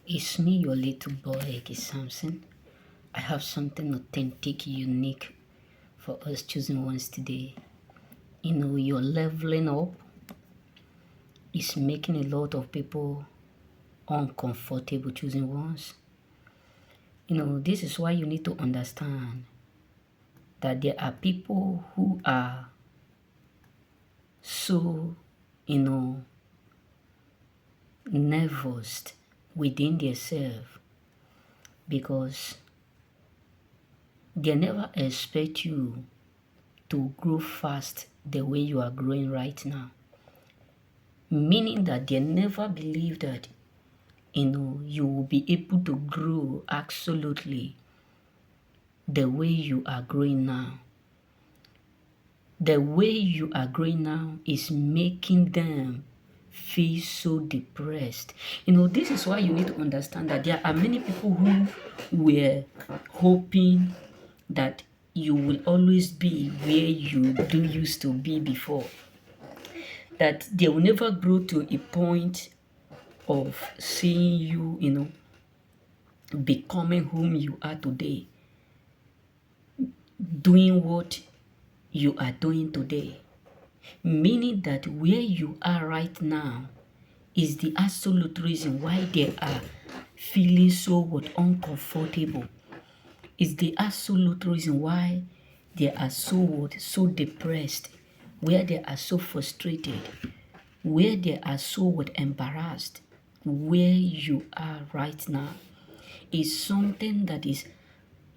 It's me, your little boy, Eki Samson. I have something authentic, unique for us choosing ones today. You're leveling up is making a lot of people uncomfortable choosing ones. This is why you need to understand that there are people who are so, you know, nervous within themselves because they never expect you to grow fast the way you are growing right now. Meaning that they never believe that you will be able to grow absolutely the way you are growing now. The way you are growing now is making them feel so depressed. This is why you need to understand that there are many people who were hoping that you will always be where you do used to be before, that they will never grow to a point of seeing you, becoming whom you are today, doing what you are doing today. Meaning that where you are right now is the absolute reason why they are feeling so uncomfortable. Is the absolute reason why they are so depressed, where they are so frustrated, where they are so embarrassed. Where you are right now is something that is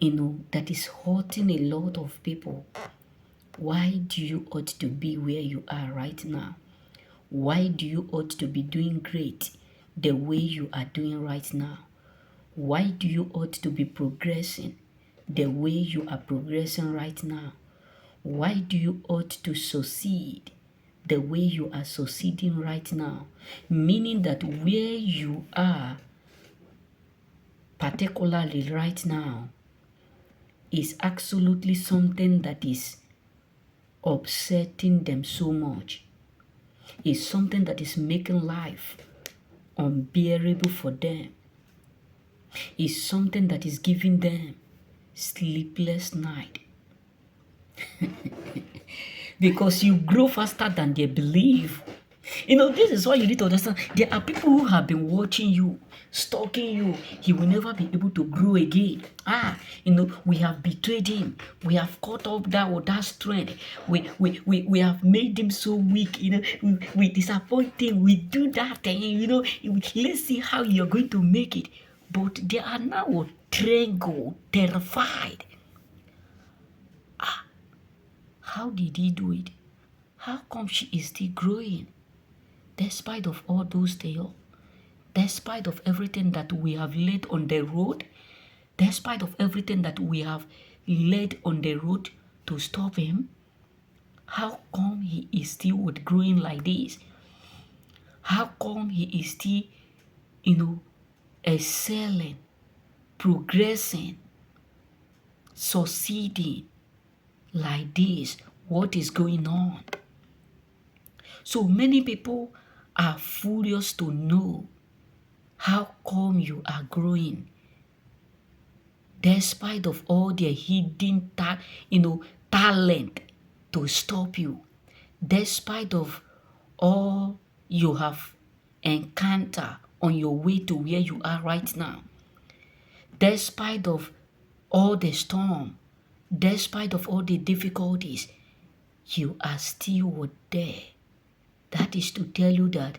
that is hurting a lot of people. Why do you ought to be where you are right now? Why do you ought to be doing great the way you are doing right now? Why do you ought to be progressing the way you are progressing right now? Why do you ought to succeed the way you are succeeding right now? Meaning that where you are, particularly right now, is absolutely something that is upsetting them so much. Is something that is making life unbearable for them. Is something that is giving them sleepless night. Because you grow faster than they believe. This is why you need to understand. There are people who have been watching you, stalking you. He will never be able to grow again. We have betrayed him. We have cut off that strength. We have made him so weak. We disappoint him. We do that thing. Let's see how you're going to make it. But they are now strangled, terrified. How did he do it? How come she is still growing? Despite of all those things, despite of everything that we have laid on the road, despite of everything that we have laid on the road to stop him, how come he is still growing like this? How come he is still, excelling, progressing, succeeding like this? What is going on? So many people are furious to know how come you are growing despite of all their hidden talent to stop you, despite of all you have encountered on your way to where you are right now, despite of all the storm, despite of all the difficulties, you are still there. That is to tell you that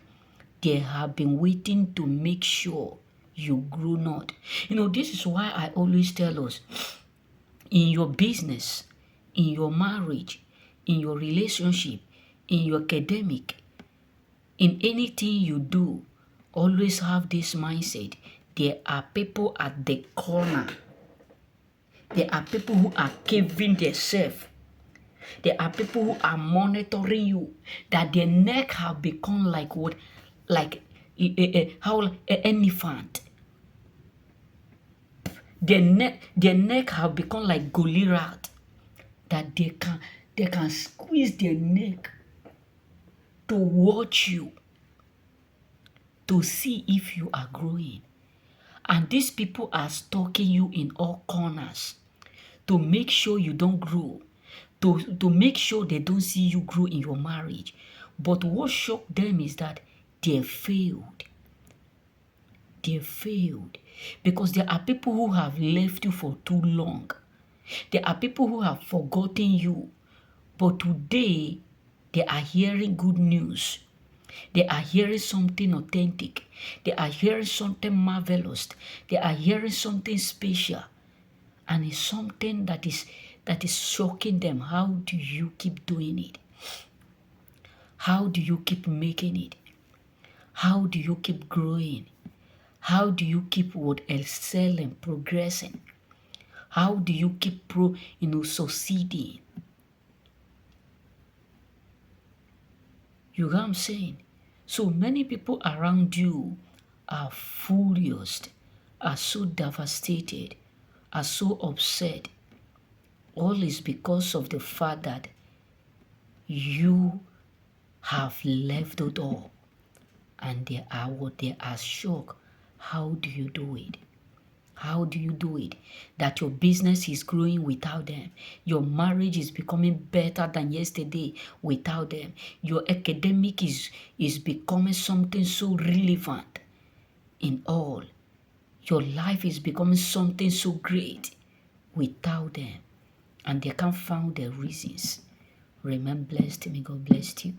they have been waiting to make sure you grow not. This is why I always tell us, in your business, in your marriage, in your relationship, in your academic, in anything you do, always have this mindset. There are people at the corner. There are people who are caving themselves. There are people who are monitoring you, that their neck have become like what? Like how an elephant. Their neck have become like Goliath, that they can squeeze their neck to watch you, to see if you are growing. And these people are stalking you in all corners to make sure you don't grow, to make sure they don't see you grow in your marriage. But what shocked them is that they failed. They failed because there are people who have left you for too long. There are people who have forgotten you, but today they are hearing good news. They are hearing something authentic. They are hearing something marvelous. They are hearing something special. And it's something that is shocking them. How do you keep doing it? How do you keep making it? How do you keep growing? How do you keep excelling, progressing? How do you keep succeeding? You know what I'm saying? So many people around you are furious, are so devastated, are so upset. All is because of the fact that you have left it all, and they are shocked. How do you do it? How do you do it? That your business is growing without them. Your marriage is becoming better than yesterday without them. Your academic is becoming something so relevant in all. Your life is becoming something so great without them. And they can't find the reasons. Remain blessed. May God bless you.